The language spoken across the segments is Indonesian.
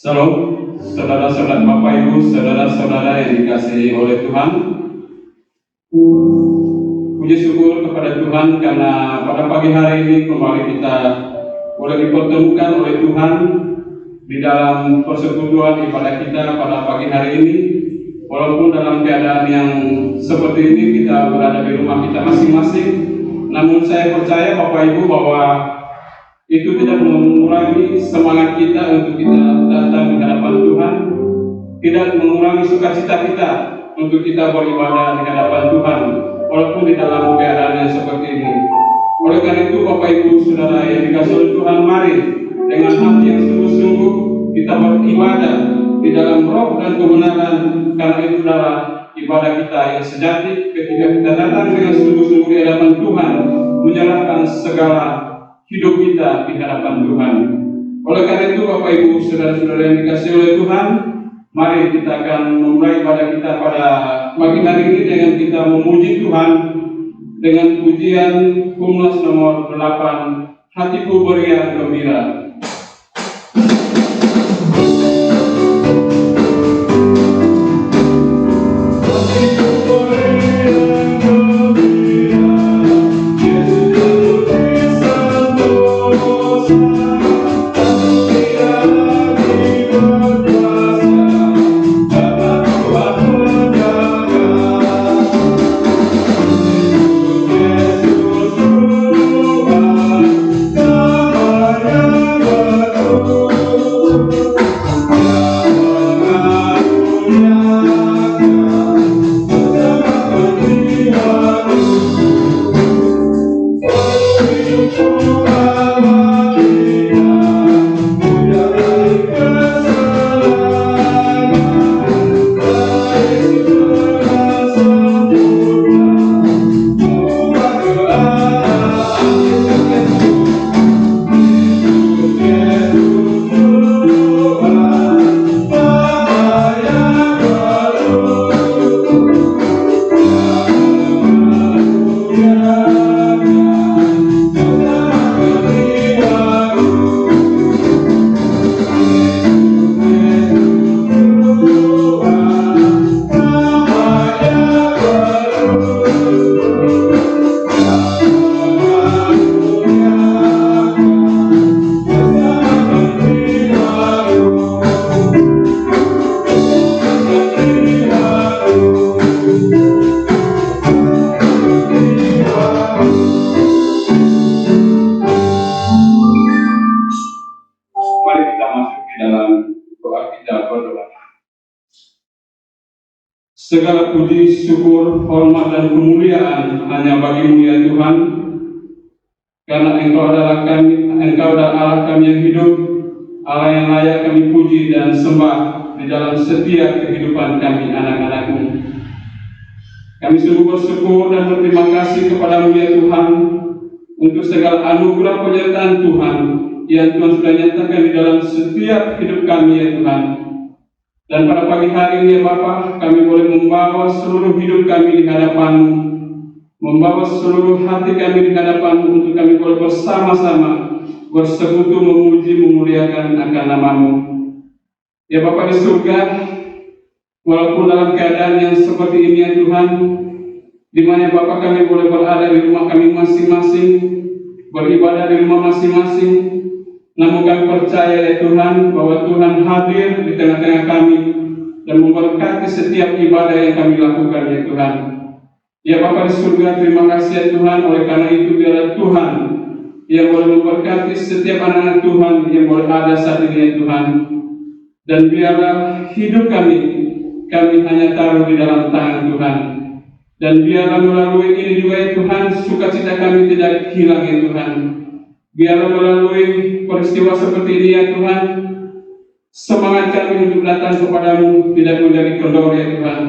Shalom, saudara-saudara Bapak Ibu, saudara-saudara yang dikasihi oleh Tuhan. Puji syukur kepada Tuhan karena pada pagi hari ini kembali kita boleh dipertemukan oleh Tuhan di dalam persekutuan ibadah kita pada pagi hari ini. Walaupun dalam keadaan yang seperti ini kita berada di rumah kita masing-masing, namun saya percaya Bapak Ibu bahwa itu tidak mengurangi semangat kita untuk kita datang di hadapan Tuhan, tidak mengurangi sukacita kita untuk kita beribadah di hadapan Tuhan, walaupun di dalam keadaan yang seperti ini. Oleh karena itu, Bapak Ibu Saudara yang dikasihi oleh Tuhan, mari dengan hati yang sungguh-sungguh kita beribadah di dalam roh dan kebenaran, karena itu adalah ibadah kita yang sejati ketika kita datang dengan sungguh-sungguh di hadapan Tuhan, menyerahkan segala hidup kita di hadapan Tuhan. Oleh karena itu, Bapak Ibu Saudara-saudara yang dikasihi oleh Tuhan, mari kita akan memulai ibadah kita pada pagi hari ini dengan kita memuji Tuhan dengan pujian Kumlas nomor 8, Hatiku Beriang Gembira. Segala puji, syukur, hormat, dan kemuliaan hanya bagi-Mu ya Tuhan, karena Engkau adalah Allah kami yang hidup, Allah yang layak kami puji dan sembah di dalam setiap kehidupan kami anak-anak-Mu. Kami sungguh bersyukur dan berterima kasih kepada-Mu ya Tuhan untuk segala anugerah penyertaan Tuhan yang Tuhan sudah nyatakan di dalam setiap hidup kami ya Tuhan. Dan pada pagi hari ini ya Bapa, kami boleh membawa seluruh hidup kami di hadapan-Mu, membawa seluruh hati kami di hadapan-Mu untuk kami boleh bersama-sama bersekutu memuji memuliakan akan nama-Mu. Ya Bapa di surga, walaupun dalam keadaan yang seperti ini ya Tuhan, di mana Bapa kami boleh berada di rumah kami masing-masing, beribadah di rumah masing-masing, namun kami percaya ya Tuhan bahwa Tuhan hadir di tengah-tengah kami dan memberkati setiap ibadah yang kami lakukan ya Tuhan. Ya Bapa di surga, terima kasih ya Tuhan. Oleh karena itu biarlah Tuhan yang boleh memberkati setiap anak-anak Tuhan yang boleh ada saat ini ya Tuhan. Dan biarlah hidup kami hanya taruh di dalam tangan Tuhan. Dan biarlah melalui ini juga ya Tuhan, sukacita kami tidak hilang ya Tuhan. Biarlah melalui peristiwa seperti ini ya Tuhan, semangat kami untuk datang kepada-Mu tidak menjadi kendor ya Tuhan,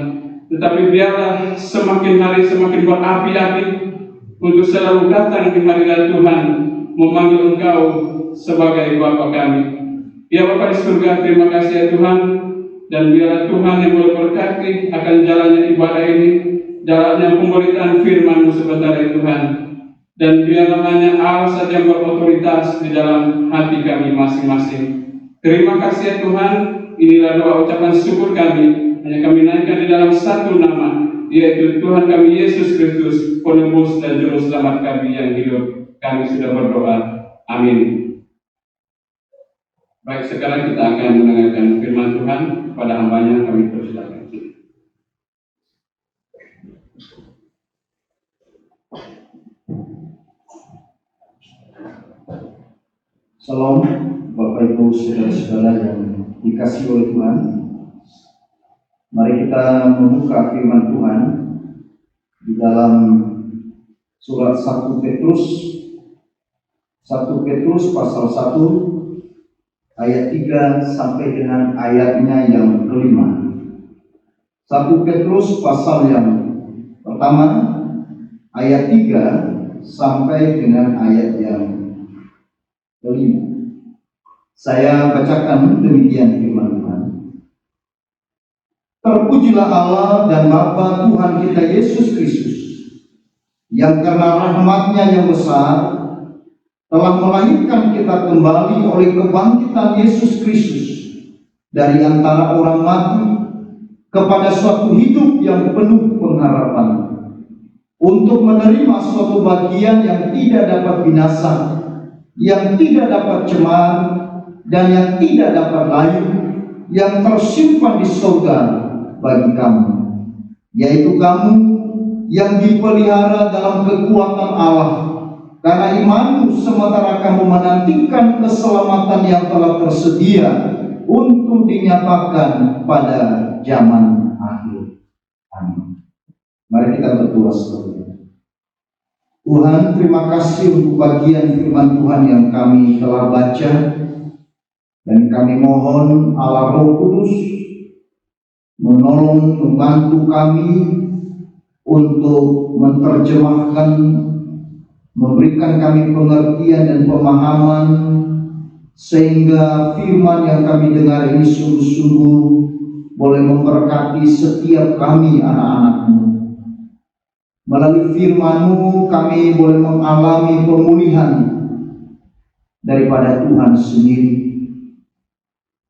tetapi biarlah semakin hari semakin berapi-api untuk selalu datang di hadirat Tuhan, memanggil Engkau sebagai Bapa kami. Ya Bapa di surga, terima kasih ya Tuhan, dan biarlah Tuhan yang boleh berkati akan jalannya ibadah ini, jalannya pemberitaan firman-Mu sebentar ya Tuhan. Dan biarlah hanya Allah saja yang berotoritas di dalam hati kami masing-masing. Terima kasih ya Tuhan, inilah doa ucapan syukur kami. Hanya kami naikkan di dalam satu nama, yaitu Tuhan kami Yesus Kristus, penebus dan juru selamat kami yang hidup. Kami sudah berdoa. Amin. Baik, sekarang kita akan mendengarkan firman Tuhan. Pada hambanya kami persilakan. Salam Bapak Ibu saudara-saudara yang dikasihi oleh Tuhan. Mari kita membuka firman Tuhan di dalam surat 1 Petrus pasal 1 ayat 3 sampai dengan ayatnya yang kelima. 1 Petrus pasal yang pertama ayat 3 sampai dengan ayat yang kelima. Saya bacakan demikian firman Tuhan. Terpujilah Allah dan Bapa Tuhan kita Yesus Kristus, yang karena rahmat-Nya yang besar telah melahirkan kita kembali oleh kebangkitan Yesus Kristus dari antara orang mati kepada suatu hidup yang penuh pengharapan, untuk menerima suatu bagian yang tidak dapat binasa, yang tidak dapat cemar, dan yang tidak dapat layu, yang tersimpan di surga bagi kamu, yaitu kamu yang dipelihara dalam kekuatan Allah karena imanmu, sementara kamu menantikan keselamatan yang telah tersedia untuk dinyatakan pada zaman akhir. Amin. Mari kita berdoa sekali. Tuhan, terima kasih untuk bagian firman Tuhan yang kami telah baca, dan kami mohon Allah Roh Kudus menolong, membantu kami untuk menerjemahkan, memberikan kami pengertian dan pemahaman, sehingga firman yang kami dengar ini sungguh-sungguh boleh memberkati setiap kami anak-anak-Mu. Melalui firman-Mu kami boleh mengalami pemulihan daripada Tuhan sendiri.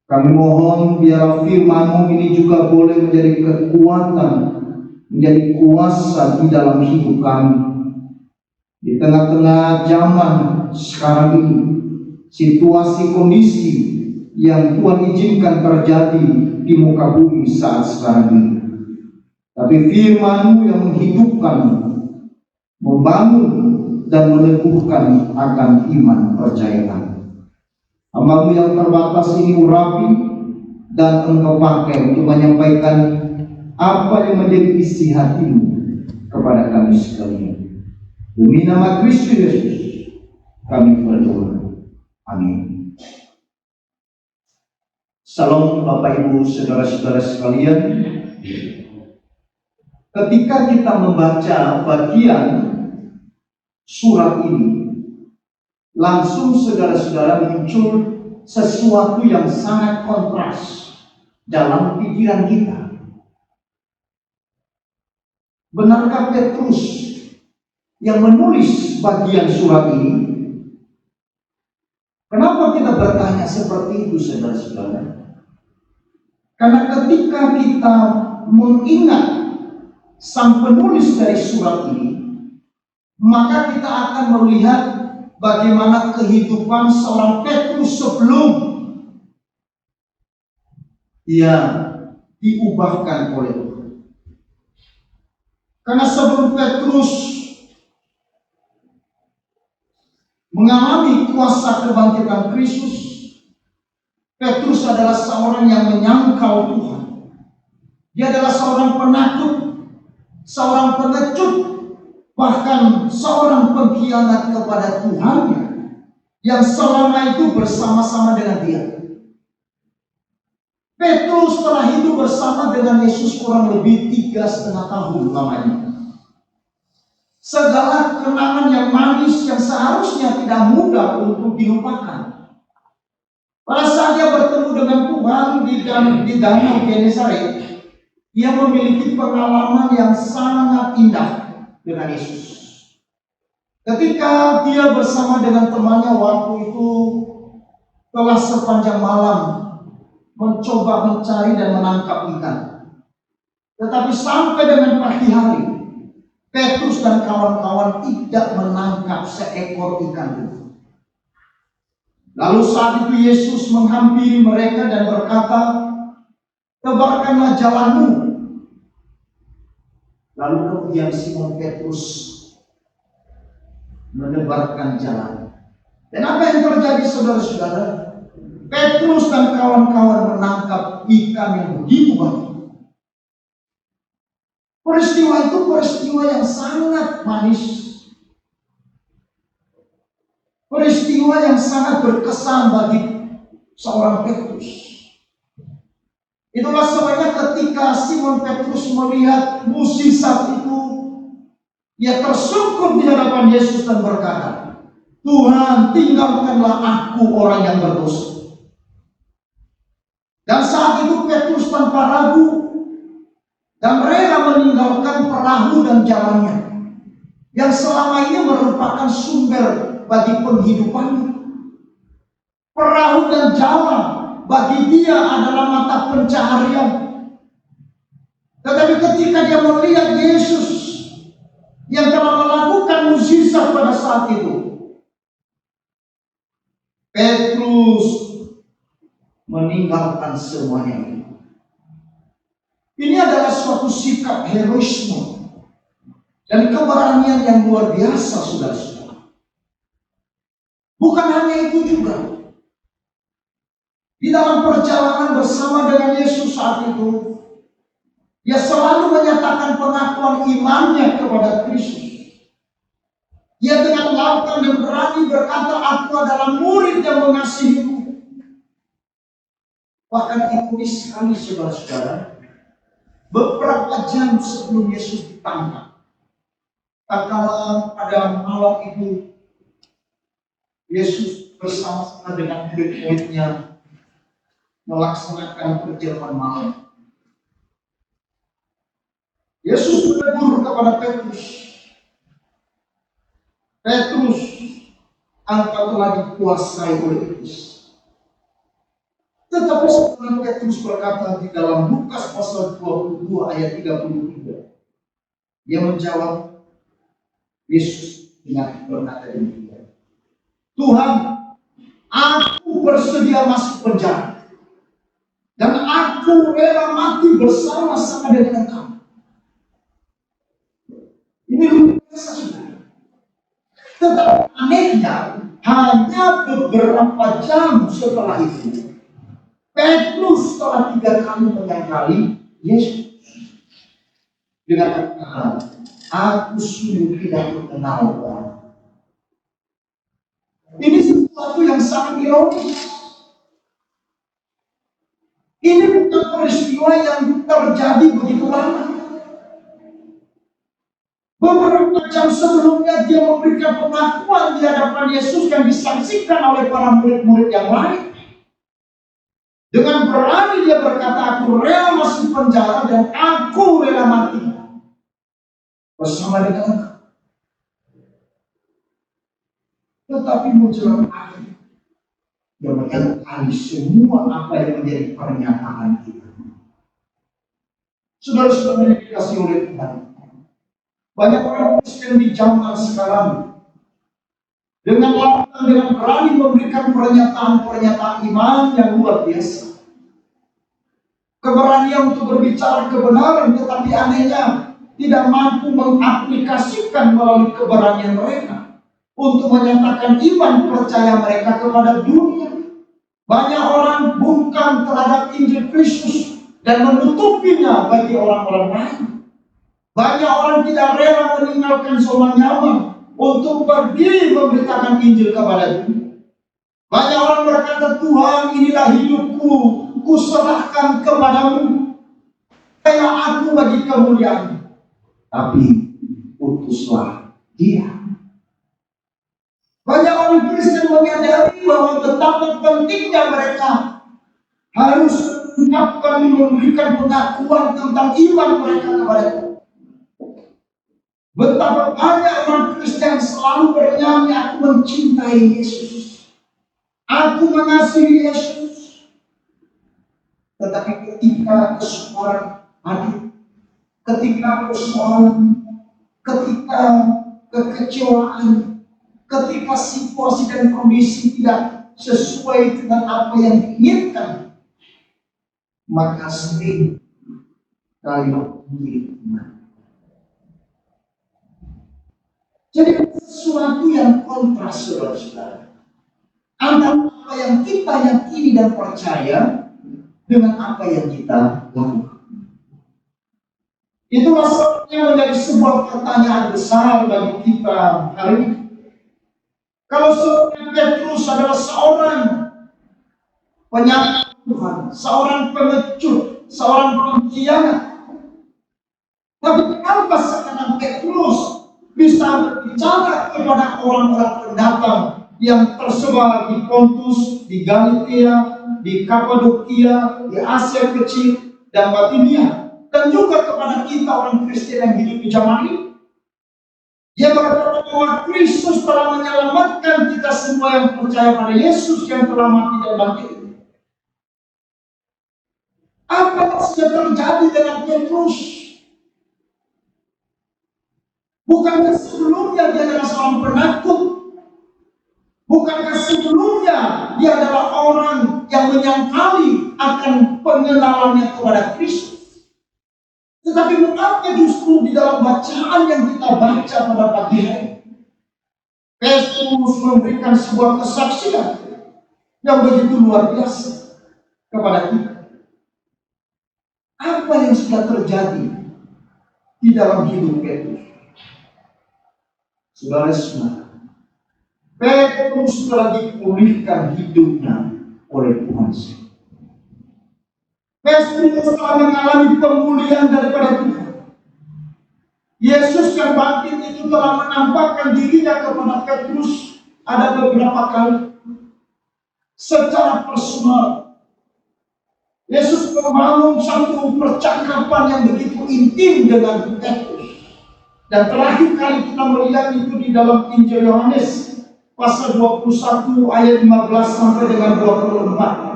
Kami mohon biar firman-Mu ini juga boleh menjadi kekuatan, menjadi kuasa di dalam hidup kami. Di tengah-tengah zaman sekarang ini, situasi kondisi yang Tuhan izinkan terjadi di muka bumi saat sekarang ini, tapi firman-Mu yang menghidupkan, membangun, dan meneguhkan akan iman percaya kami. Hamba-Mu yang terbatas ini urapi dan Engkau pakai untuk menyampaikan apa yang menjadi isi hati-Mu kepada kami sekalian. Demi nama Kristus Yesus kami berdoa. Amin. Salam Bapak Ibu saudara-saudara sekalian. Ketika kita membaca bagian surat ini, langsung saudara-saudara muncul sesuatu yang sangat kontras dalam pikiran kita. Benarkah Petrus yang menulis bagian surat ini? Kenapa kita bertanya seperti itu, saudara-saudara? Karena ketika kita mengingat sang penulis dari surat ini, maka kita akan melihat bagaimana kehidupan seorang Petrus sebelum dia diubahkan oleh Tuhan. Karena sebelum Petrus mengalami kuasa kebangkitan Kristus, Petrus adalah seorang yang menyangkal Tuhan. Dia adalah seorang penakut, seorang pengecut, bahkan seorang pengkhianat kepada Tuhannya yang selama itu bersama-sama dengan dia. Petrus telah hidup bersama dengan Yesus kurang lebih 3,5 tahun lamanya. Segala kenangan yang manis yang seharusnya tidak mudah untuk dilupakan. Pada saat dia bertemu dengan Tuhan di Danau Genesaret, dia memiliki pengalaman yang sangat indah dengan Yesus. Ketika dia bersama dengan temannya waktu itu telah sepanjang malam mencoba mencari dan menangkap ikan. Tetapi sampai dengan pagi hari, Petrus dan kawan-kawan tidak menangkap seekor ikan pun. Lalu saat itu Yesus menghampiri mereka dan berkata, "Tebarkanlah jalanmu." Lalu kemudian Simon Petrus menebarkan jalan. Dan apa yang terjadi, saudara-saudara? Petrus dan kawan-kawan menangkap ikan yang begitu banyak. Peristiwa itu peristiwa yang sangat manis. Peristiwa yang sangat berkesan bagi seorang Petrus. Itulah sebabnya ketika Simon Petrus melihat mukjizat itu, ia tersungkur di hadapan Yesus dan berkata, "Tuhan, tinggalkanlah aku orang yang berdosa." Dan saat itu Petrus tanpa ragu dan rela meninggalkan perahu dan jalannya yang selama ini merupakan sumber bagi penghidupannya. Perahu dan jalan bagi dia adalah mata pencaharian. Tetapi ketika dia melihat Yesus yang telah melakukan mukjizat pada saat itu, Petrus meninggalkan semuanya itu. Ini adalah suatu sikap heroisme dan keberanian yang luar biasa, saudara-saudara. Bukan hanya itu juga. Di dalam perjalanan bersama dengan Yesus saat itu, dia selalu menyatakan pengakuan imannya kepada Kristus. Dia dengan lantang dan berani berkata, "Aku adalah murid yang mengasihimu." Bahkan ironis sekali, saudara-saudara, beberapa jam sebelum Yesus ditangkap, tatkala pada malam itu Yesus bersama-sama dengan murid-muridnya melaksanakan perjamuan malam. Yesus menegur kepada Petrus, "Petrus, engkau telah dikuasai oleh iblis." Tetapi setelah Petrus berkata di dalam Lukas pasal 22 ayat 33, dia menjawab, Yesus dengan berkata demikian, "Tuhan, aku bersedia masuk penjara dan aku rela mati bersama-sama dengan kamu." Ini luar biasa, saudara. Tetapi anehnya, hanya beberapa jam setelah itu, Petrus telah 3 kali menyangkali Yesus dengan kata, "Aku sungguh tidak mengenal orang." Ini sesuatu yang sangat ironis. Ini bukan peristiwa yang terjadi begitu lama. Beberapa jam sebelumnya dia memberikan pengakuan di hadapan Yesus yang disaksikan oleh para murid-murid yang lain. Dengan berani dia berkata, "Aku rela masuk penjara dan aku rela mati bersama dengan engkau." Tetapi menjelang akhir, dia menyangkali semua apa yang menjadi pernyataan itu. Saudara-saudara yang dikasihi oleh Tuhan, banyak orang Kristen di zaman sekarang dengan lantang, dengan berani memberikan pernyataan-pernyataan iman yang luar biasa. Keberanian untuk berbicara kebenaran, tetapi anehnya tidak mampu mengaplikasikan melalui keberanian mereka untuk menyatakan iman percaya mereka kepada dunia. Banyak orang bungkam terhadap Injil Kristus dan menutupinya bagi orang-orang lain. Banyak orang tidak rela meninggalkan zona nyaman untuk pergi memberitakan Injil kepada dunia. Banyak orang berkata, "Tuhan, inilah hidupku, kuserahkan kepadamu. Kayak aku bagi kemuliaan." Tapi putuslah dia. Banyak orang Kristen menyadari bahwa betapa pentingnya mereka harus memberikan pengakuan tentang iman mereka kepada Tuhan. Betapa banyak orang Kristen selalu bernyanyi, "Aku mencintai Yesus, Aku mengasihi Yesus. Tetapi ketika kesukaran hadir, ketika persoalan, ketika kekecewaan, ketika situasi dan kondisi tidak sesuai dengan apa yang diinginkan, maka sering kali memilih iman. Jadi sesuatu yang kontras, saudara-saudara, antara apa yang kita yakini dan percaya dengan apa yang kita lakukan. Itulah sebabnya menjadi sebuah pertanyaan besar bagi kita hari ini. Kalau seorang Petrus adalah seorang penyakit Tuhan, seorang pengecut, seorang pengkhianat, tapi kenapa sekarang Petrus bisa berbicara kepada orang-orang pendatang yang tersebar di Pontus, di Galatia, di Kapadokia, di Asia Kecil, dan Bitinia, dan juga kepada kita orang Kristen yang hidup di zaman ini? Dia berkata bahwa Kristus telah menyelamatkan kita semua yang percaya pada Yesus yang telah mati dan bangkit. Apa yang sudah terjadi dengan Petrus? Bukankah sebelumnya dia adalah seorang penakut? Bukankah sebelumnya dia adalah orang yang menyangkali akan pengenalannya kepada Kristus? Tetapi mengapa justru di dalam bacaan yang kita baca pada pagi hari, Petrus memberikan sebuah kesaksian yang begitu luar biasa kepada kita? Apa yang sudah terjadi di dalam hidup Petrus? Saudara-saudara, Petrus telah dipulihkan hidupnya oleh Tuhan. Petrus telah mengalami pemulihan daripada Tuhan. Yesus yang bangkit itu telah menampakkan dirinya kepada Petrus ada beberapa kali secara personal. Yesus membangun satu percakapan yang begitu intim dengan Petrus. Dan terakhir kali kita melihat itu di dalam Injil Yohanes pasal 21 ayat 15 sampai dengan 24.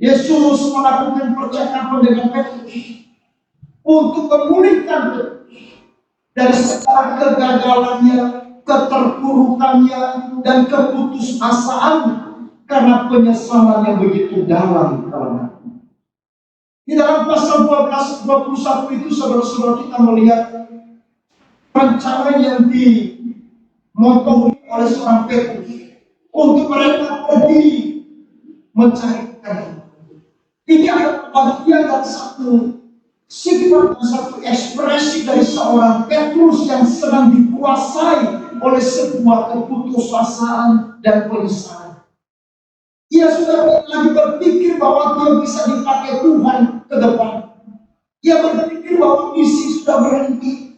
Yesus melakukan percakapan dengan Petrus untuk memulihkan Petrus dari segala kegagalannya, keterpurukannya, dan keputusasaan karena penyesalan yang begitu dalam dalam hati. Di dalam pasal 12-21 itu saudara-saudara kita melihat rencana yang dimotori oleh seorang Petrus untuk mereka pergi mencari ikan. Ini adalah bagian dari satu sifat dan satu ekspresi dari seorang Petrus yang sedang dikuasai oleh sebuah keputusasaan dan penyesalan. Ia sudah lagi berpikir bahwa dia bisa dipakai Tuhan ke depan. Ia berpikir bahwa misi sudah berhenti.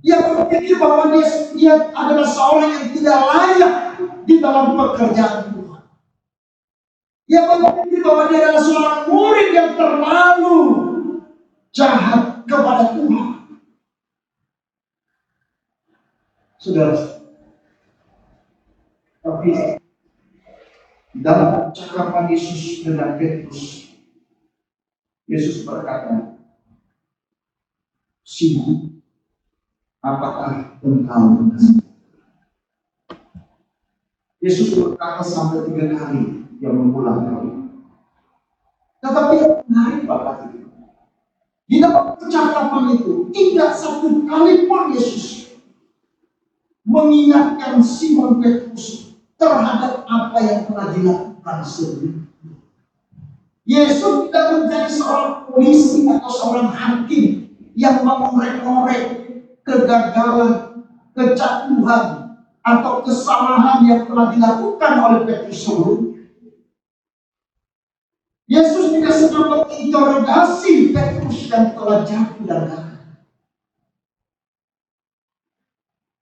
Ia berpikir bahwa dia adalah seorang yang tidak layak di dalam pekerjaan Tuhan. Ia berpikir bahwa dia adalah seorang murid yang terlalu jahat kepada Tuhan. Saudara, tapi dalam percakapan Yesus dengan Petrus, Yesus berkata, "Simon, apakah engkau mengasihi?" Yesus berkata sampai 3 kali yang mengulang kali. Tetapi menarik Bapak itu, di dalam percakapan itu tidak satu kali pun Yesus mengingatkan Simon Petrus terhadap apa yang telah dilakukan sebelumnya. Yesus tidak menjadi seorang polisi atau seorang hakim yang mengorek-orek kegagalan, kejatuhan, atau kesalahan yang telah dilakukan oleh Petrus sebelumnya. Yesus tidak sedang menginterogasi Petrus yang telah jatuh dan gagal.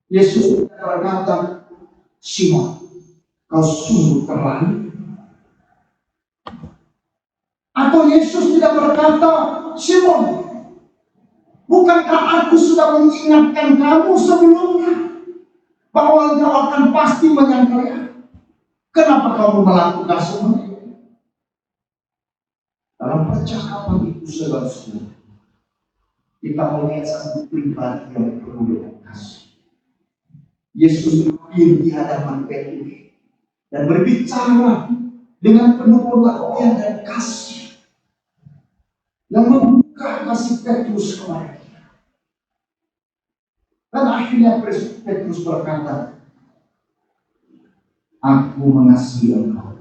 Yesus berkata, "Simon, kau sungguh terlalu." Atau Yesus tidak berkata, "Simon, bukankah aku sudah mengingatkan kamu sebelumnya bahwa engkau akan pasti menyangkal aku?" Kenapa kamu melakukan semua itu? Dalam percakapan itu saudara-saudara, kita melihat satu pribadi yang penuh dengan kasih. Yesus berdiri di hadapan Petrus dan berbicara dengan penuh pengertian dan kasih yang membuka kasih Petrus kepada dia. Dan akhirnya Petrus berkata, "Aku mengasihi engkau."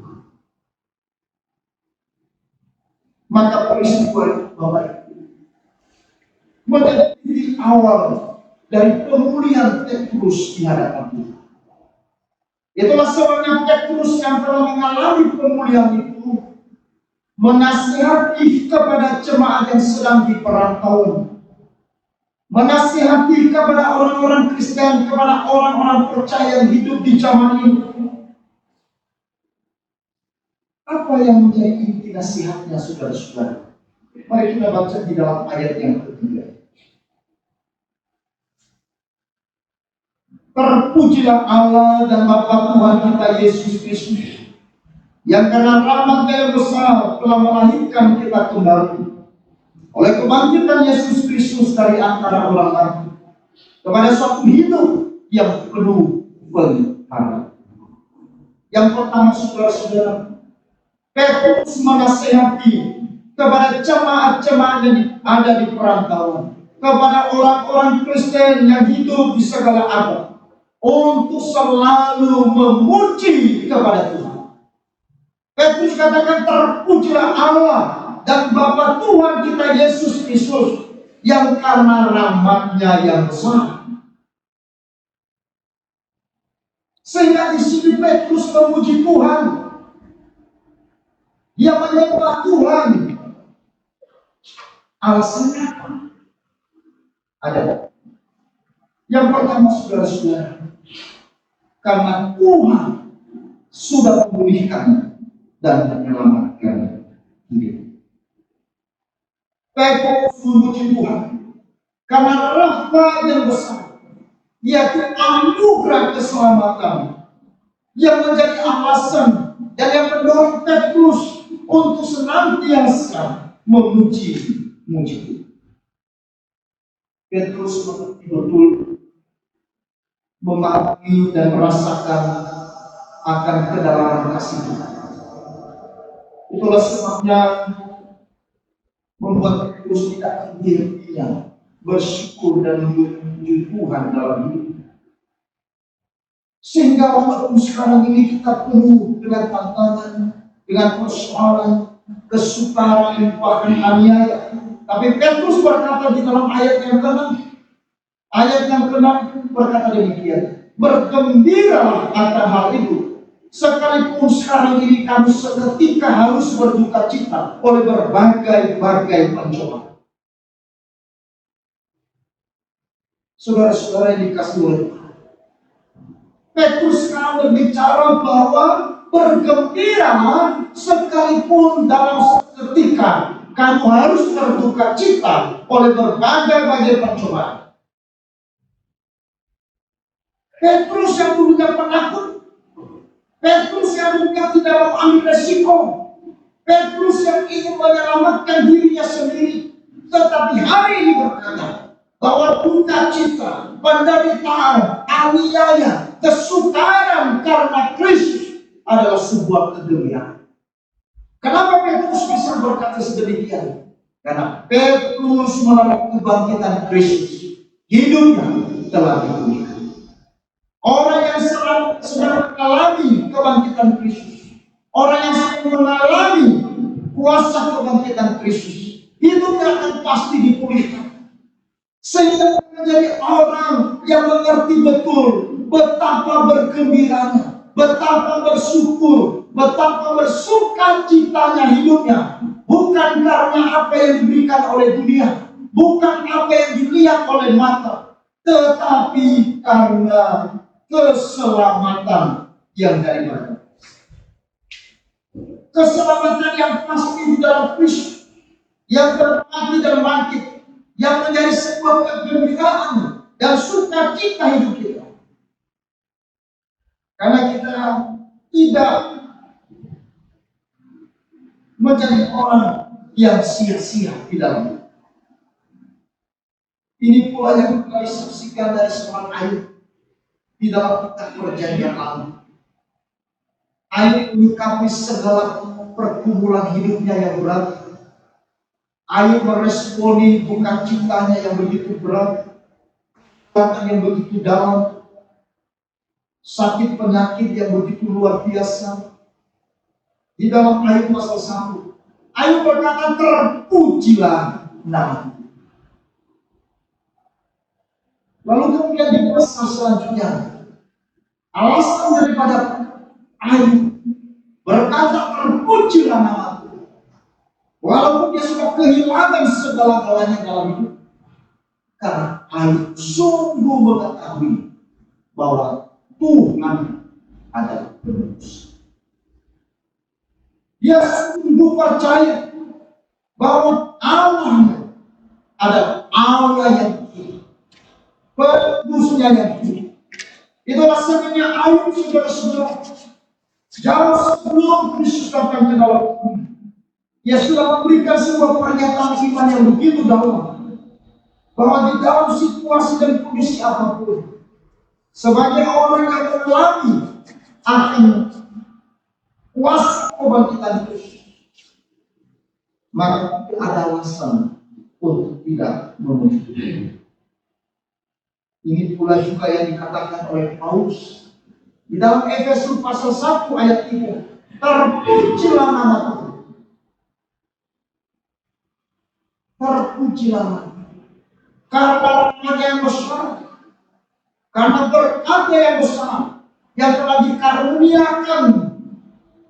Maka peristiwa itu Bapak Ibu menjadi titik awal dari pemulihan Petrus di hadapan Tuhan. Itulah sebabnya Petrus yang telah mengalami pemulihan itu menasihati kepada jemaat yang sedang di perantauan, menasihati kepada orang-orang Kristen, kepada orang-orang percaya yang hidup di zaman ini. Apa yang menjadi inti nasihatnya, saudara-saudara? Mari kita baca di dalam ayat yang ketiga. Terpujilah Allah dan Bapa Tuhan kita Yesus Kristus, yang karena rahmat-Nya yang besar telah melahirkan kita kembali oleh kebangkitan Yesus Kristus dari antara orang mati kepada suatu hidup yang penuh pengharapan. Yang pertama, saudara-saudara, Petrus menasihati kepada jemaat-jemaat yang ada di perantauan, kepada orang-orang Kristen yang hidup di segala abad, untuk selalu memuji kepada Tuhan. Petrus katakan, terpujilah Allah dan Bapa Tuhan kita Yesus Kristus, yang karena rahmat-Nya yang besar. Sehingga di sini Petrus memuji Tuhan. Dia menyembah Tuhan. Alasannya apa? Ada. Yang pertama, saudara-saudara, karena Tuhan sudah memulihkan dan menyelamatkan hidup. Petrus memuji Tuhan karena rahmat yang besar, yaitu anugerah keselamatan yang menjadi alasan dan yang mendorong Petrus untuk senantiasa memuji Tuhan. Petrus betul-betul memahami dan merasakan akan kedalaman kasih Tuhan. Itulah sebabnya membuat Petrus tidak henti-hentinya bersyukur dan memuji Tuhan dalam hidup. Sehingga walaupun sekarang ini kita penuh dengan tantangan, dengan persoalan, kesukaran, bahkan aniaya, tapi Petrus berkata di dalam ayat yang ke-6 berkata demikian, bergembiralah akan hal itu, sekalipun sekarang ini kamu seketika harus berduka cita oleh berbagai pencobaan. Saudara-saudara yang dikasihi oleh Tuhan, Petrus sekarang berbicara bahwa bergembiralah sekalipun dalam seketika kamu harus berduka cita oleh berbagai pencobaan. Petrus yang dulunya penakut, Petrus yang dulunya tidak mau ambil resiko, Petrus yang ingin menyelamatkan dirinya sendiri, tetapi hari ini berkata bahwa duka cita, penderitaan, aniaya, kesukaran karena Kristus adalah sebuah kegembiraan. Kenapa Petrus bisa berkata sedemikian? Karena Petrus melalui kebangkitan Kristus, hidupnya telah dipulihkan. Orang yang sedang mengalami kebangkitan Kristus, orang yang sedang mengalami kuasa kebangkitan Kristus, hidupnya akan pasti dipulihkan. Sehingga menjadi orang yang mengerti betul betapa bergembiranya, betapa bersyukur, betapa bersukacitanya hidupnya, bukan karena apa yang diberikan oleh dunia, bukan apa yang dilihat oleh mata, tetapi karena keselamatan yang dari mana? Keselamatan yang pasti di dalam Kristus, yang terpati dan bangkit, yang menjadi sebuah kegembiraan dan sukacita hidup kita. Karena kita tidak menjadi orang yang sia-sia di dalamnya. Ini pula yang kita saksikan dari seorang Ayub di dalam kitab Perjanjian Lama. Ayub menyikapi segala pergumulan hidupnya yang berat. Ayub meresponi bukan cintanya yang begitu berat, bahkan yang begitu dalam, sakit penyakit yang begitu luar biasa. Di dalam Ayub pasal 1, Ayub berkata, terpujilah nama. Lalu kemudian di pasal selanjutnya, alasan daripada Ayub berkata, terpujilah namaku, walaupun dia sudah kehilangan segala-galanya dalam hidup, karena Ayub sungguh mengetahui bahwa Tuhan adalah penebus. Dia sungguh percaya bahwa Allah adalah Allah yang hidup, penebusnya yang hidup. Itulah sebabnya Ayub, saudara-saudara, jauh sebelum Kristus datang ke dalam bumi, dia sudah memberikan sebuah pernyataan iman yang begitu dalam, bahwa di dalam situasi dan kondisi apapun, sebagai orang yang mengalami akan kuasa kebangkitan Kristus, maka tidak ada alasan untuk tidak memuji. Ini pula juga yang dikatakan oleh Paulus di dalam Efesus pasal 1 ayat 3. Terpujilah nama Tuhan. Terpujilah nama. Karena rahmat-Nya yang besar, karena berkat-Nya yang besar yang telah dikaruniakan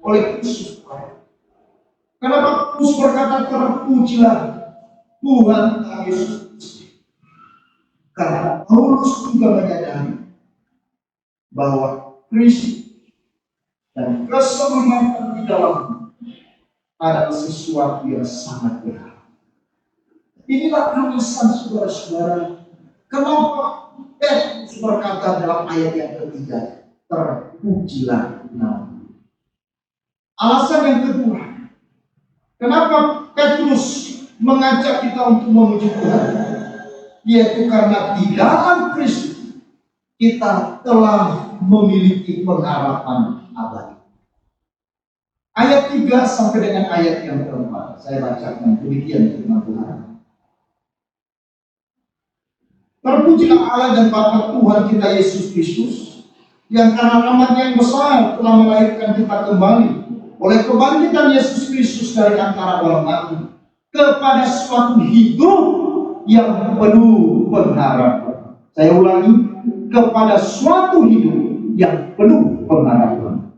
oleh Kristus. Kenapa Paulus berkata terpujilah Tuhan Yesus? Karena Paulus juga menyadari bahwa Kristus dan keselamatan di dalam adalah sesuatu yang sangat berharga. Inilah alasan saudara-saudara, kenapa Petrus berkata dalam ayat yang ketiga, terpujilah nama. Alasan yang kedua, kenapa Petrus mengajak kita untuk memuji Tuhan, yaitu karena di dalam Kristus kita telah memiliki pengharapan abadi. Ayat 3 sampai dengan ayat yang keempat saya bacakan, demikian firman Tuhan. Terpujilah Allah dan Bapa Tuhan kita Yesus Kristus, yang karena rahmat-Nya yang besar telah melahirkan kita kembali oleh kebangkitan Yesus Kristus dari antara orang mati kepada suatu hidup yang penuh pengharapan. Saya ulangi, kepada suatu hidup yang penuh pengharapan.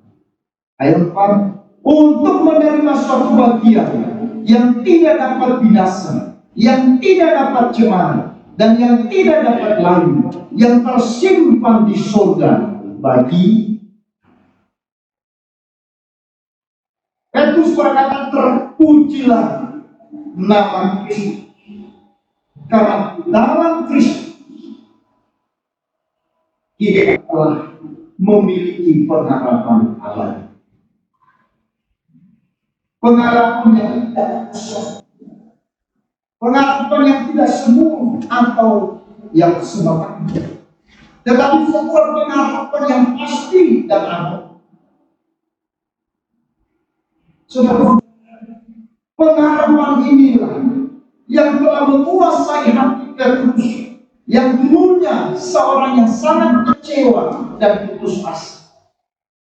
Ayat 4, untuk menerima suatu bagian yang tidak dapat binasa, yang tidak dapat cemara, dan yang tidak dapat layu, yang tersimpan di surga bagi Petrus berkata, terpujilah nama Kristus. Karena dalam Kristus kita telah memiliki pengharapan abadi. Pengharapan yang tidak kosong, pengharapan yang tidak semu atau yang sebaliknya, tetapi sebuah pengharapan yang pasti dan ada. Saudara, pengharapan inilah yang telah menguasai hati Petrus, yang dulunya seorang yang sangat kecewa dan putus asa.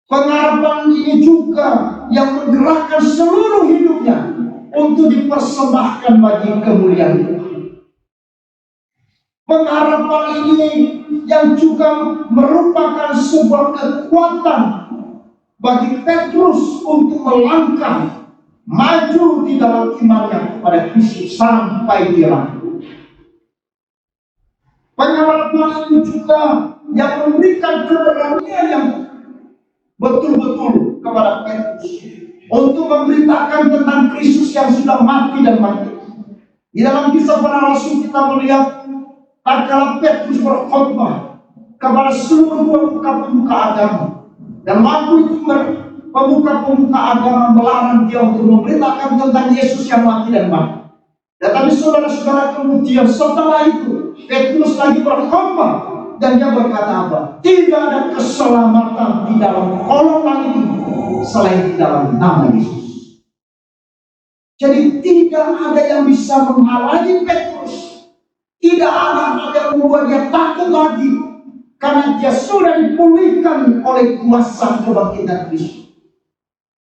Pengharapan ini juga yang menggerakkan seluruh hidupnya untuk dipersembahkan bagi kemuliaan Tuhan. Pengharapan ini yang juga merupakan sebuah kekuatan bagi Petrus untuk melangkah maju di dalam imannya kepada Kristus sampai di akhir. Pengharapan ini juga yang memberikan keberanian yang betul-betul kepada Petrus untuk memberitakan tentang Kristus yang sudah mati dan mati. Di dalam kisah para rasul kita melihat tatkala Petrus berkhotbah kepada seluruh pemuka-pemuka agama, Dan waktu itu pemuka-pemuka agama melarang dia untuk memberitakan tentang Yesus yang mati dan bangkit. Tetapi saudara-saudara, kemudian setelah itu Petrus lagi berkhotbah dan dia berkata apa? Tidak ada keselamatan di dalam kolong langit ini selain di dalam nama Yesus. Jadi tidak ada yang bisa menghalangi Petrus. Tidak ada yang membuat dia takut lagi, karena dia sudah dipulihkan oleh kuasa kebangkitan Kristus.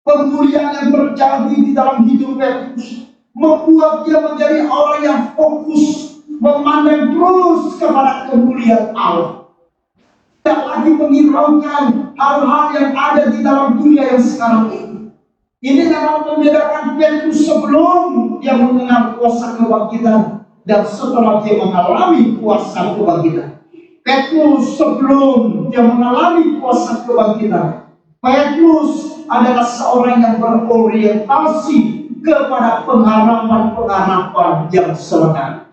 Pemulihan yang terjadi di dalam hidup Petrus membuat dia menjadi orang yang fokus, memandang terus kepada kemuliaan Allah. Tidak lagi menghiraukan hal-hal yang ada di dalam dunia yang sekarang ini. Ini yang membedakan Petrus sebelum dia mengenal kuasa kebangkitan dan setelah dia mengalami kuasa kebangkitan. Petrus sebelum dia mengalami kuasa kebangkitan, Petrus adalah seorang yang berorientasi kepada pengharapan-pengharapan yang sementara.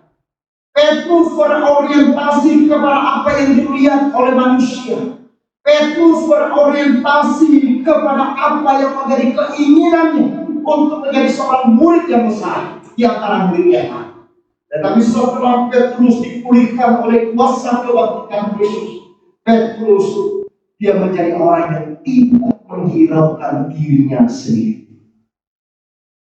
Petrus berorientasi kepada apa yang dilihat oleh manusia. Petrus berorientasi kepada apa yang menjadi keinginannya untuk menjadi seorang murid yang besar di antara murid yang lain. Tetapi setelah Petrus dipulihkan oleh kuasa kebangkitan Kristus, Petrus dia menjadi orang yang tidak menghiraukan dirinya sendiri.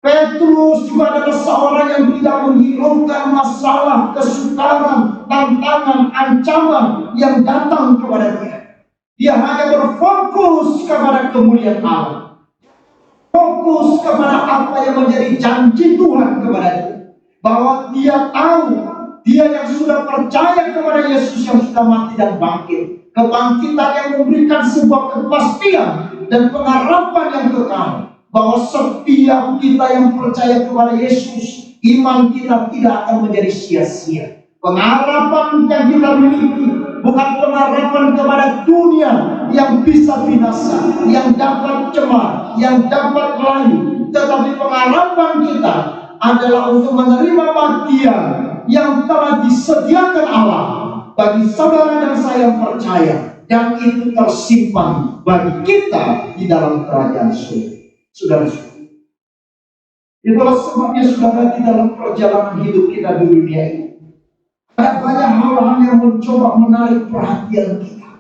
Petrus juga adalah seorang yang tidak menghiraukan masalah, kesukaran, tantangan, ancaman yang datang kepada dia. Dia hanya berfokus kepada kemuliaan Allah, fokus kepada apa yang menjadi janji Tuhan kepada dia. Bahwa dia tahu, dia yang sudah percaya kepada Yesus yang sudah mati dan bangkit. Kebangkitan yang memberikan sebuah kepastian dan pengharapan yang kekal. Bahwa setiap kita yang percaya kepada Yesus, iman kita tidak akan menjadi sia-sia. Pengharapan yang kita miliki bukan pengharapan kepada dunia yang bisa binasa, yang dapat cemar, yang dapat layu. Tetapi pengharapan kita adalah untuk menerima bagian yang telah disediakan Allah bagi saudara dan saya yang percaya, dan itu tersimpan bagi kita di dalam kerajaan surga. Saudara-saudara, itulah sebabnya saudara, di dalam perjalanan hidup kita di dunia ini ada banyak hal-hal yang mencoba menarik perhatian kita,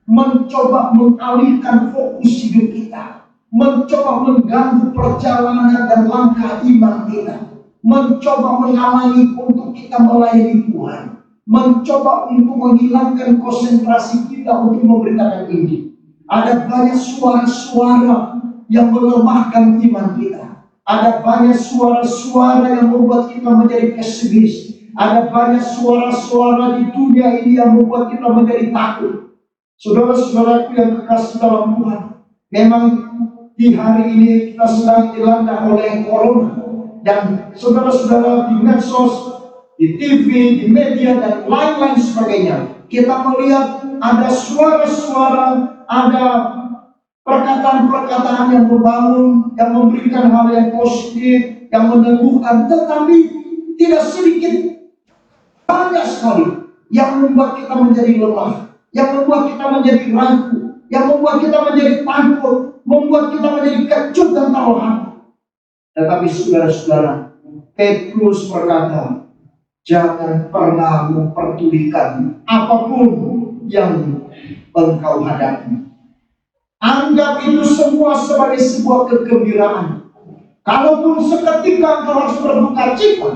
mencoba mengalihkan fokus hidup kita, mencoba mengganggu perjalanan dan langkah iman kita, mencoba menghalangi untuk kita melayani Tuhan, mencoba untuk menghilangkan konsentrasi kita untuk memberitakan Injil. Ada banyak suara-suara yang melemahkan iman kita. Ada banyak suara-suara yang membuat kita menjadi pesimis. Ada banyak suara-suara di dunia ini yang membuat kita menjadi takut. Saudara-saudaraku yang kekasih dalam Tuhan, memang di hari ini kita sedang dilanda oleh corona. Dan saudara-saudara, di medsos, di TV, di media, dan lain-lain sebagainya, kita melihat ada suara-suara, ada perkataan-perkataan yang membangun, yang memberikan hal yang positif, yang meneguhkan, tetapi tidak sedikit, banyak sekali yang membuat kita menjadi lemah, yang membuat kita menjadi ragu, yang membuat kita menjadi takut, membuat kita menjadi kecut dan terhati. Tetapi saudara-saudara, Petrus berkata, jangan pernah memperdulikan apapun yang engkau hadapi. Anggap itu semua sebagai sebuah kegembiraan. Kalaupun seketika engkau harus berduka cita,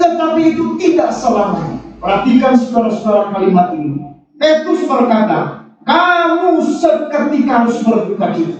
tetapi itu tidak selamanya. Perhatikan saudara-saudara kalimat ini. Petrus berkata, kamu seketika harus berduka cita.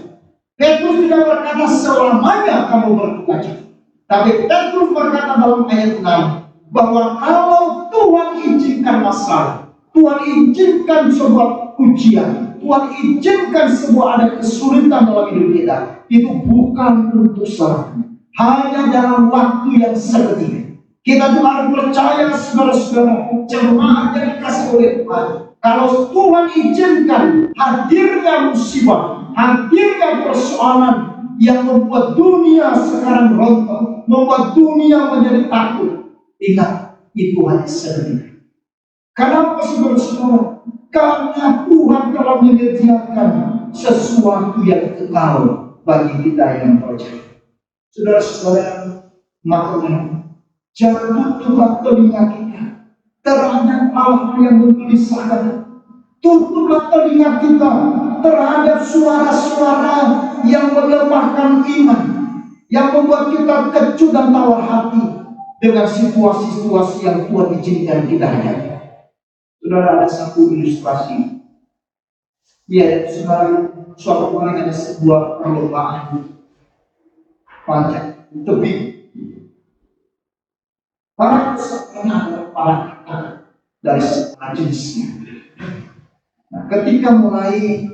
Petrus tidak berkata selamanya kamu berduka cita. Tapi Petrus berkata dalam ayat 6, bahwa kalau Tuhan izinkan masalah, Tuhan izinkan sebuah ujian, Tuhan izinkan sebuah ada kesulitan dalam hidup kita, itu bukan untuk selamanya, hanya dalam waktu yang seketika. Kita juga harus percaya, saudara-saudara, jemaat yang dikasih oleh Tuhan, kalau Tuhan izinkan hadirnya musibah, hadirnya persoalan yang membuat dunia sekarang rontok, membuat dunia menjadi takut, ingat, itu hanya seketika. Kenapa saudara-saudara? Karena Tuhan telah menyediakan sesuatu yang kekal bagi kita yang percaya. Saudara-saudara, makanya jangan tutuplah telinga kita terhadap hal-hal yang menggelisahkan. Tutuplah telinga kita terhadap suara-suara yang melemahkan iman, yang membuat kita kecut dan tawar hati dengan situasi-situasi yang Tuhan izinkan kita hadapi. Saudara, ada satu ilustrasi. Ya, sekarang suatu kali ada sebuah perlombaan panjat tebing. Para pesertanya adalah para kakak dari segala jenisnya. Nah, ketika mulai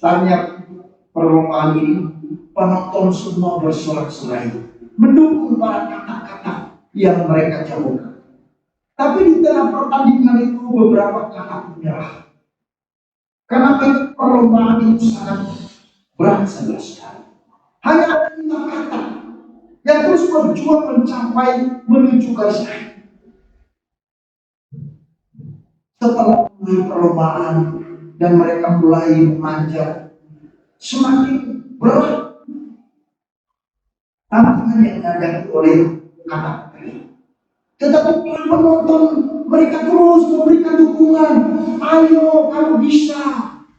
tanya perlombaan ini, penonton semua bersorak-sorai mendukung para kakak-kakak yang mereka jagokan. Tapi di tengah pertandingan itu beberapa kakak menyerah. Karena perlombaan itu sangat berat sekali. Hanya ada 5 kakak yang terus berjuang mencapai menuju garis akhir. Setelah mulai perlombaan dan mereka mulai memanjat, semakin berat tantangan yang dihadapi oleh kakak. Tetapi para penonton mereka terus memberikan dukungan. Ayo kamu bisa,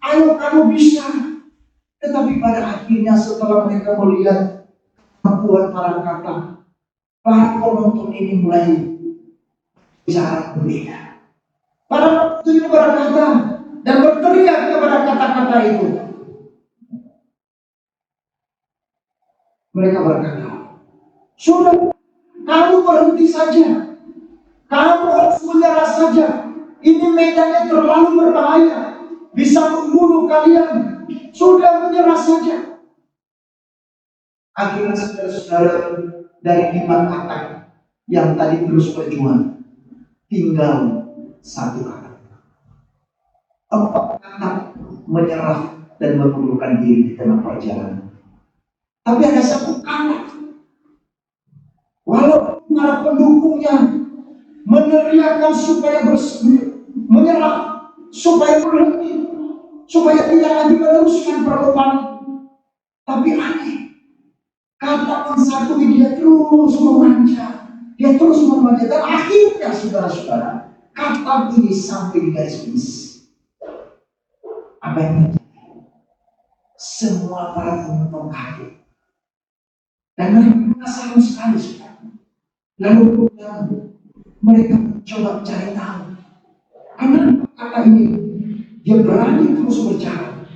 ayo kamu bisa. Tetapi pada akhirnya setelah mereka melihat kemampuan para kakak, para penonton ini mulai bicara berbeda. Para penonton itu berkata dan berteriak kepada kata-kata itu. Mereka berkata, sudah, kamu berhenti saja. Kamu harus menyerah saja. Ini medannya terlalu berbahaya, bisa membunuh kalian. Sudah, menyerah saja. Akhirnya saudara-saudara, dari 5 kakak yang tadi terus berjuang, tinggal 1 kakak. 4 kakak menyerah dan mengundurkan diri di tengah perjalanan. Tapi ada 1 kakak, walaupun para pendukungnya meneriakkan supaya menyerah, supaya berhenti, supaya tidak lagi meneruskan perlombaan, tapi aneh, kata yang satu dia terus memanjat, dia terus memanjat, dan akhirnya saudara-saudara, kata ini sampai di garis finish. Apa yang terjadi? Semua para penonton kaget dan mereka penasaran sekali, saudara. Lalu mereka mencoba cari tahu, kenapa kakak ini dia berani terus berjalan,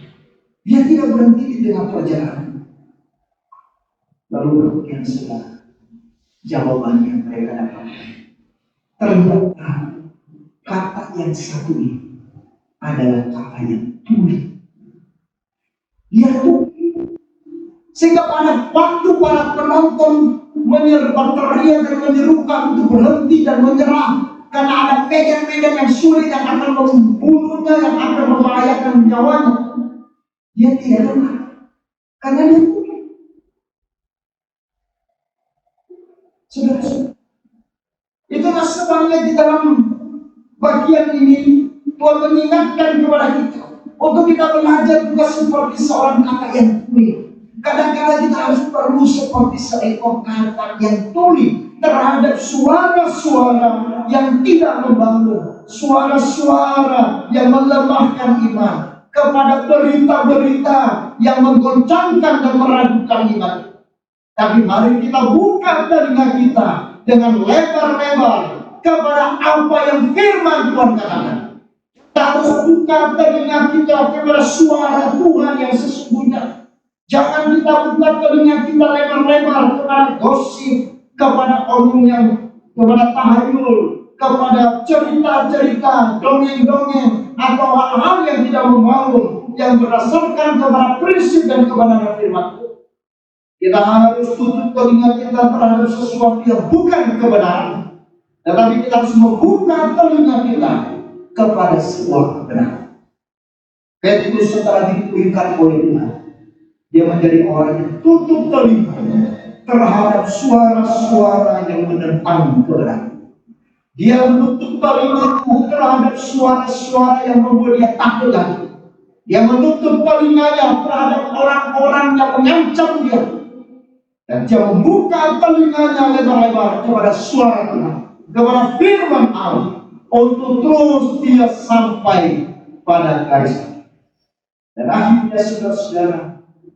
dia tidak berhenti di tengah perjalanan. Lalu kemudian setelah jawaban yang mereka dapatkan, ternyata kata yang satu ini adalah kata yang tuli. Dia tuli, sehingga pada waktu para penonton berteriak dan menyerukan untuk berhenti dan menyerah karena ada medan-medan yang sulit yang akan membunuhnya, yang akan membahayakan nyawanya, dia tidak lengah karena dia tuli. Saudara-saudara, itulah sebabnya di dalam bagian ini Tuhan mengingatkan kepada kita untuk kita belajar juga seperti seorang kakak yang tuli. Kadang-kadang kita harus perlu seperti seekor kakak yang tuli terhadap suara-suara yang tidak membangun, suara-suara yang melemahkan iman, kepada berita-berita yang menggoncangkan dan meragukan iman. Tapi mari kita buka telinga kita dengan lebar-lebar kepada apa yang firman Tuhan katakan. Kita harus buka telinga kita kepada suara Tuhan yang sesungguhnya. Jangan kita buka telinga kita lebar-lebar kepada gosip, kepada omong yang, kepada tahayul, kepada cerita-cerita, dongeng-dongeng, atau hal-hal yang tidak membangun, yang berdasarkan kepada prinsip dan kebenaran firman Tuhan. Kita harus tutup telinga kita terhadap sesuatu yang bukan kebenaran, tetapi kita harus membuka telinga kita kepada sebuah kebenaran. Petrus setelah dipulihkan oleh Tuhan, dia menjadi orang yang tutup telinga terhadap suara-suara yang menentang kebenaran. Dia menutup telinga terhadap suara-suara yang membuat dia takut lagi. Dia menutup telinganya terhadap orang-orang yang mengancam dia. Dan dia membuka telinganya lebar-lebar kepada suara Tuhan, kepada firman Allah, untuk terus dia sampai pada garis akhir. Dan akhirnya saudara-saudara,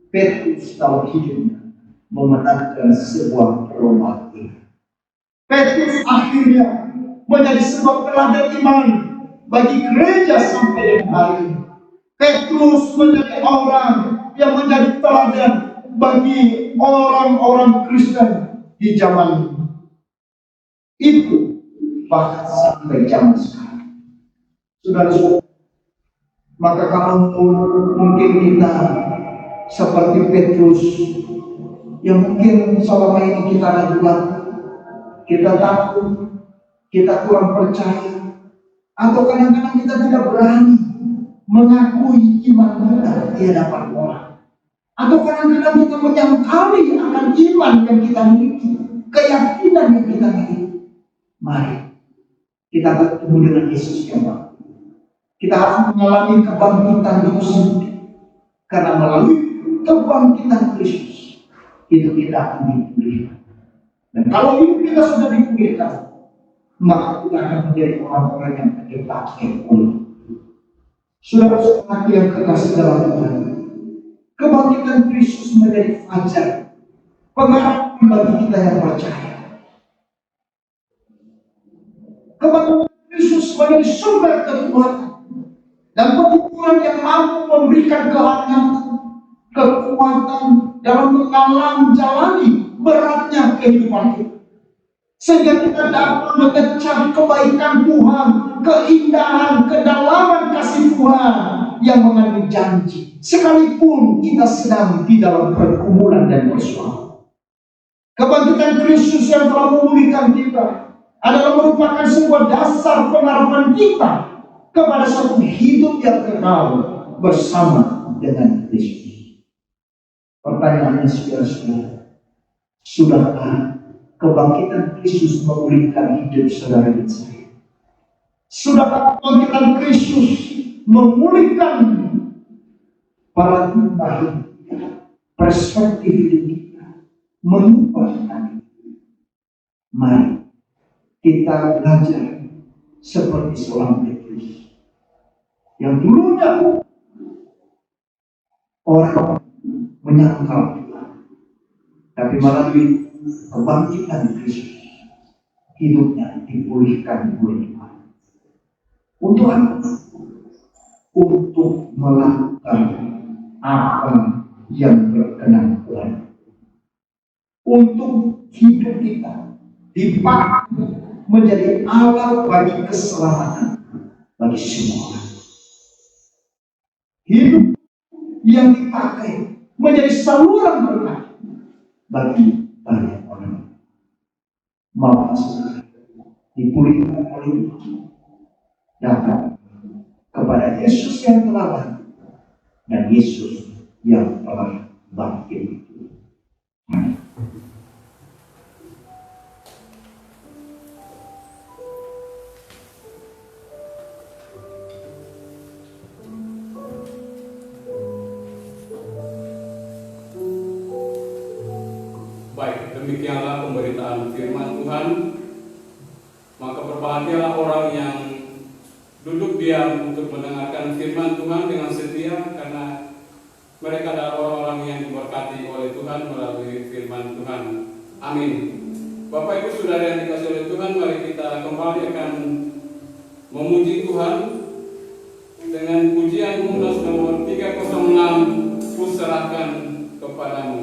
Petrus dalam hidupnya memenangkan sebuah perlombaan. Petrus akhirnya menjadi sebuah teladan iman bagi gereja sampai dengan hari ini. Petrus menjadi orang yang menjadi teladan bagi orang-orang Kristen di zaman itu, bahkan sampai zaman sekarang. Saudara-saudara, maka kalau mungkin kita seperti Petrus, yang mungkin selama ini kita ragu-ragu, kita takut, kita kurang percaya, atau kadang-kadang kita tidak berani mengakui iman kita di hadapan orang, atau kadang-kadang kita menyangkali akan iman yang kita miliki, keyakinan yang kita miliki. Mari kita bertemu dengan Yesus yang baru. Kita harus mengalami kebangkitan terus, karena melalui kebangkitan Kristus hidup kita akan dipulihkan. Dan kalau hidup kita sudah dipulihkan, maka kita akan menjadi orang-orang yang dipakai oleh saudara-saudara yang kekasih dalam Tuhan. Kebangkitan Kristus menjadi fajar, pengharapan bagi kita yang percaya. Kebangkitan Kristus menjadi sumber kekuatan dan pengukuran yang mampu memberikan kehangatan, kekuatan dalam menjalani beratnya kehidupan kita, sehingga kita dapat mengecap kebaikan Tuhan, keindahan, kedalaman kasih Tuhan yang mengandung janji, sekalipun kita sedang di dalam pergumulan dan persoalan. Kebangkitan Kristus yang telah memulihkan kita adalah merupakan sebuah dasar pengharapan kita kepada suatu hidup yang kekal bersama dengan Kristus. Pertanyaannya, saudara-saudara, sudahkah kebangkitan Kristus memulihkan hidup saudara dan saya? Sudahkah kebangkitan Kristus memulihkan paradigma kita, perspektif hidup kita, mengubah kita? Mari kita belajar seperti seorang Petrus yang dulunya orang menyangkal Tuhan, tapi melalui kebangkitan Kristus hidupnya dipulihkan oleh Tuhan. Untuk apa? Untuk melakukan apa yang berkenan Tuhan. Untuk hidup kita dipakai menjadi alat bagi keselamatan bagi semua orang. Hidup yang dipakai menjadi saluran berkat bagi banyak orang. Maka saudara dipulihkan oleh Tuhan, datang kepada Yesus yang telah bangkit dan Yesus yang telah bangkit. Baik, demikianlah pemberitaan firman Tuhan. Maka berbahagialah orang yang duduk diam untuk mendengarkan firman Tuhan dengan setia, karena mereka adalah orang-orang yang diberkati oleh Tuhan melalui firman Tuhan. Amin. Bapak Ibu Saudara yang dikasihi oleh Tuhan, mari kita kembali akan memuji Tuhan dengan pujian Undas nomor 306, Kuserahkan Kepadamu.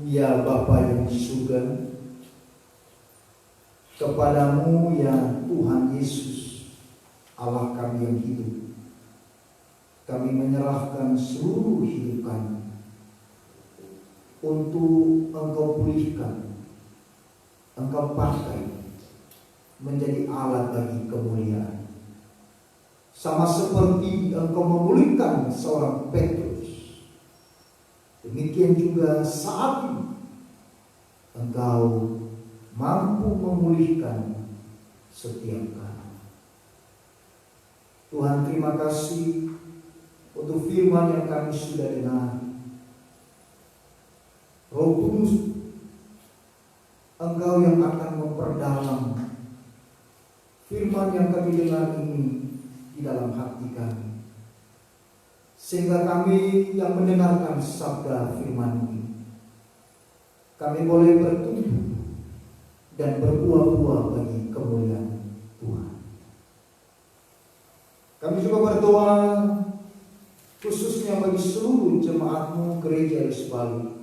Ya Bapa yang di surga, kepadamu ya Tuhan Yesus, Allah kami yang hidup, kami menyerahkan seluruh hidup kami untuk Engkau pulihkan, Engkau pakai menjadi alat bagi kemuliaan. Sama seperti Engkau memulihkan seorang Petrus, demikian juga saat ini Engkau mampu memulihkan setiap kami. Tuhan, terima kasih untuk firman yang kami sudah dengar. Roh Kudus, Engkau yang akan memperdalam firman yang kami dengar ini di dalam hati kami, sehingga kami yang mendengarkan sabda firman ini, kami boleh bertumbuh dan berbuah-buah bagi kemuliaan Tuhan. Kami juga berdoa khususnya bagi seluruh jemaat-Mu Gereja Yesus Bali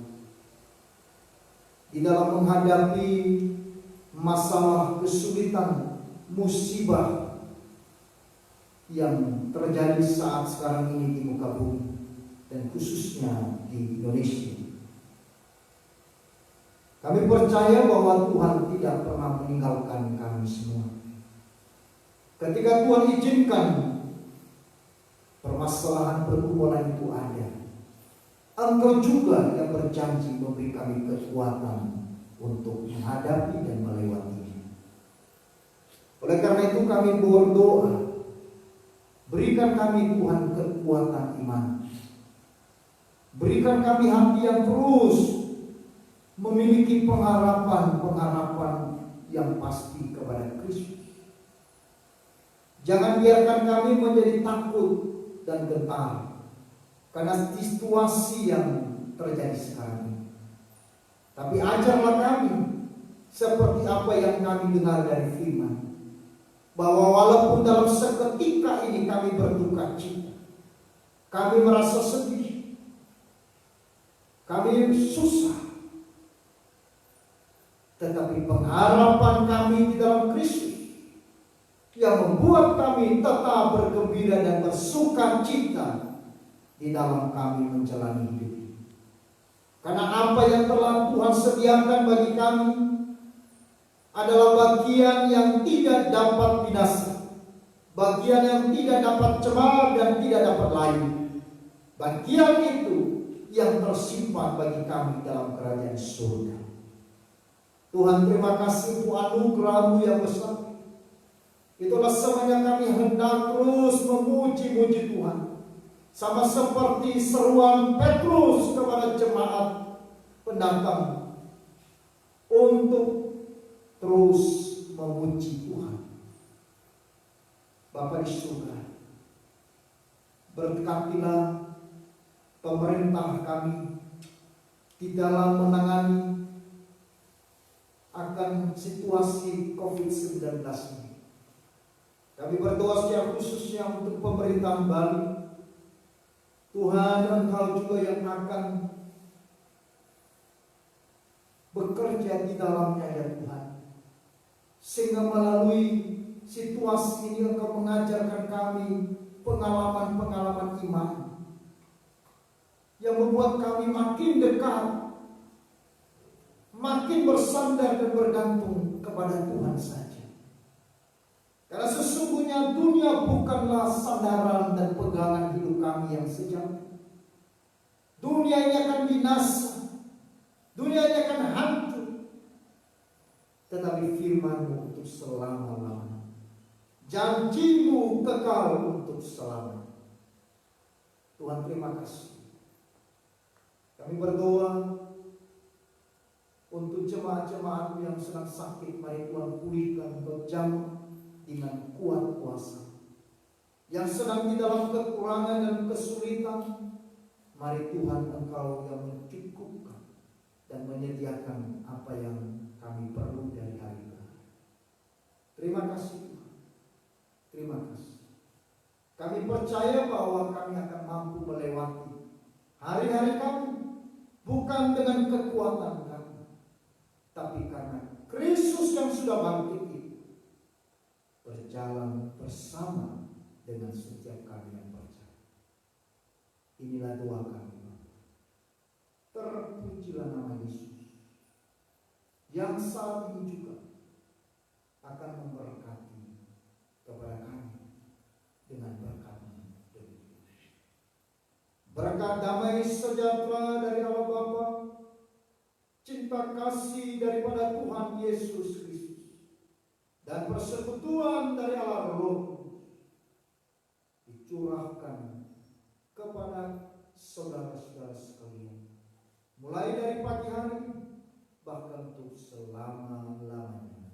di dalam menghadapi masalah kesulitan, musibah yang terjadi saat sekarang ini di muka bumi dan khususnya di Indonesia. Kami percaya bahwa Tuhan tidak pernah meninggalkan kami semua. Ketika Tuhan izinkan permasalahan pergumulan itu ada, Engkau juga yang berjanji memberi kami kekuatan untuk menghadapi dan melewatinya. Oleh karena itu kami berdoa, berikan kami Tuhan kekuatan iman. Berikan kami hati yang terus memiliki pengharapan yang pasti kepada Kristus. Jangan biarkan kami menjadi takut dan gentar karena situasi yang terjadi sekarang ini. Tapi ajarlah kami seperti apa yang kami dengar dari firman, bahwa walaupun dalam seketika ini kami berduka cita, kami merasa sedih, kami susah, tetapi pengharapan kami di dalam Kristus yang membuat kami tetap bergembira dan bersuka cita di dalam kami menjalani hidup. Karena apa yang telah Tuhan sediakan bagi kami adalah bagian yang tidak dapat binasa, bagian yang tidak dapat cemar dan tidak dapat layu. Bagian itu yang tersimpan bagi kami dalam kerajaan surga. Tuhan, terima kasih untuk anugerah-Mu yang besar. Itulah sebabnya kami hendak terus memuji-muji Tuhan, sama seperti seruan Petrus kepada jemaat pendatang untuk terus memuji Tuhan. Bapa di surga, berkatilah pemerintah kami di dalam menangani akan situasi COVID-19 ini. Kami berdoa secara khususnya untuk pemerintahan Bali. Tuhan, Engkau juga yang akan bekerja di dalamnya ya Tuhan, sehingga melalui situasi ini Engkau mengajarkan kami pengalaman-pengalaman iman yang membuat kami makin dekat, makin bersandar dan bergantung kepada Tuhan saja. Karena sesungguhnya dunia bukanlah sandaran dan pegangan hidup kami yang sejati. Dunia ini akan binasa, dunia ini akan hancur, tetapi firman-Mu untuk selama-lamanya, janji-Mu kekal untuk selamanya. Tuhan, terima kasih. Kami berdoa untuk jemaat-jemaat yang sedang sakit, mari Tuhan pulihkan, berjamah dengan kuat kuasa. Yang sedang di dalam kekurangan dan kesulitan, mari Tuhan Engkau yang mencukupkan dan menyediakan apa yang kami perlu dari hari ke hari. Terima kasih Tuhan. Terima kasih. Kami percaya bahwa kami akan mampu melewati hari-hari kami bukan bukan dengan kekuatan kami, tapi karena Kristus yang sudah bangkit itu berjalan bersama dengan setiap kami yang percaya. Inilah doa kami. Terpujilah nama Yesus yang saat ini juga akan memberkati kepada kami dengan berkat-Nya. Berkat damai sejahtera dari Allah Bapa, cinta kasih daripada Tuhan Yesus Kristus, dan persekutuan dari Allah Roh dicurahkan kepada saudara-saudara sekalian, mulai dari pagi hari bahkan untuk selama-lamanya.